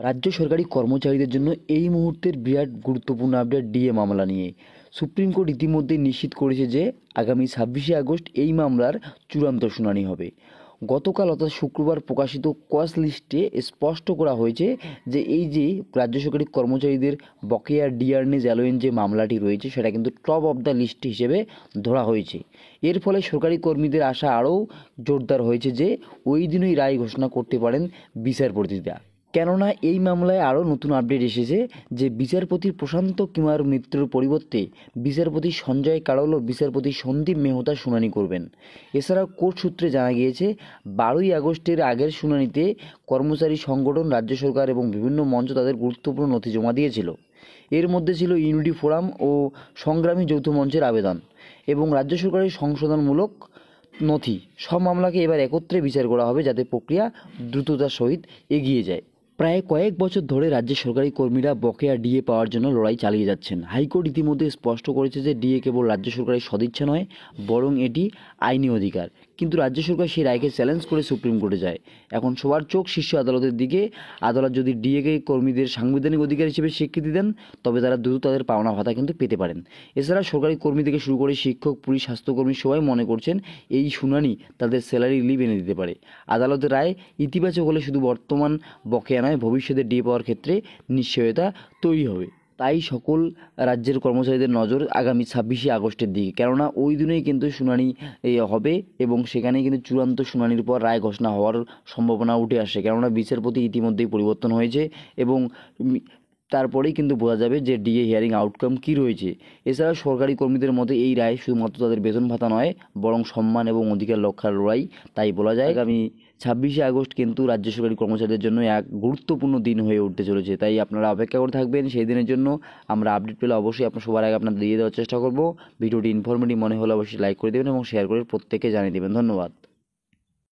রাজ্য সরকারি কর্মচারীদের জন্য এই মুহূর্তের বিরাট গুরুত্বপূর্ণ আপডেট ডিএ মামলা নিয়ে। সুপ্রিম কোর্ট ইতিমধ্যেই নিশ্চিত করেছে যে আগামী 26শে আগস্ট এই মামলার চূড়ান্ত শুনানি হবে। গতকাল অর্থাৎ শুক্রবার প্রকাশিত কজ লিস্টে স্পষ্ট করা হয়েছে যে এই যে রাজ্য সরকারি কর্মচারীদের বকেয়া ডিয়ারনেস অ্যালোয়েন্স যে মামলাটি রয়েছে সেটা কিন্তু টপ অফ দ্য লিস্ট হিসেবে ধরা হয়েছে। এর ফলে সরকারি কর্মীদের আশা আরও জোরদার হয়েছে যে ওই দিনই রায় ঘোষণা করতে পারেন বিচারপতিরা। কেননা এই মামলায় আরও নতুন আপডেট এসেছে যে বিচারপতি প্রশান্ত কুমার মিত্রের পরিবর্তে বিচারপতি সঞ্জয় কারোল ও বিচারপতি সন্দীপ মেহতা শুনানি করবেন। এছাড়াও কোর্ট সূত্রে জানা গিয়েছে 12ই আগস্টের আগের শুনানিতে কর্মচারী সংগঠন, রাজ্য সরকার এবং বিভিন্ন মঞ্চ তাদের গুরুত্বপূর্ণ নথি জমা দিয়েছিল। এর মধ্যে ছিল ইউনিটি ফোরাম ও সংগ্রামী যৌথ মঞ্চের আবেদন এবং রাজ্য সরকারের সংশোধনমূলক নথি। সব মামলাকে এবার একত্রে বিচার করা হবে যাতে প্রক্রিয়া দ্রুততার সহিত এগিয়ে যায়। প্রায় কয়েক বছর ধরে রাজ্যের সরকারি কর্মীরা বকেয়া ডিএ পাওয়ার জন্য লড়াই চালিয়ে যাচ্ছেন। হাইকোর্ট ইতিমধ্যে স্পষ্ট করেছে যে ডিএ কেবল রাজ্য সরকারের সদিচ্ছা নয়, বরং এটি আইনি অধিকার। কিন্তু রাজ্য সরকার সেই রায়কে চ্যালেঞ্জ করে সুপ্রিম কোর্টে যায়। এখন সবার চোখ শীর্ষ আদালতের দিকে। আদালত যদি ডিএকে কর্মীদের সাংবিধানিক অধিকার হিসেবে স্বীকৃতি দেন তবে তারা দ্রুত তাদের পাওনা ভাতা কিন্তু পেতে পারেন। এছাড়া সরকারি কর্মী থেকে শুরু করে শিক্ষক, পুলিশ, স্বাস্থ্যকর্মী সবাই মনে করছেন এই শুনানি তাদের স্যালারি রিলিভ এনে দিতে পারে। আদালতের রায় ইতিবাচক হলে শুধু বর্তমান বকেয়া নয়, ভবিষ্যতে ডিএ পাওয়ার ক্ষেত্রে নিশ্চয়তা তৈরি হবে। তাই সকল রাজ্যের কর্মচারীদের নজর আগামী 26শে আগস্টের দিকে, কেননা ওই দিনেই কিন্তু শুনানি হবে এবং সেখানেই কিন্তু চূড়ান্ত শুনানির পর রায় ঘোষণা হওয়ার সম্ভাবনা উঠে আসে। কেননা বিচারপতি ইতিমধ্যেই পরিবর্তন হয়েছে এবং তারপরেই কিন্তু বোঝা যাবে যে ডিএ হিয়ারিং আউটকাম কী রয়েছে। এছাড়া সরকারি কর্মীদের মধ্যে এই রায় শুধুমাত্র তাদের বেতন ভাতা নয়, বরং সম্মান এবং অধিকার রক্ষার লড়াই। তাই বলা যায় আগামী 26শে আগস্ট কিন্তু রাজ্য সরকারি কর্মচারীদের জন্য এক গুরুত্বপূর্ণ দিন হয়ে উঠতে চলেছে। তাই আপনারা অপেক্ষা করে থাকবেন সেই দিনের জন্য। আমরা আপডেট পেলে অবশ্যই আপনার সবার আগে আপনাদের দিয়ে দেওয়ার চেষ্টা করব। ভিডিওটি ইনফরমেটিভ মনে হলে অবশ্যই লাইক করে দেবেন এবং শেয়ার করে প্রত্যেককে জানিয়ে দেবেন। ধন্যবাদ।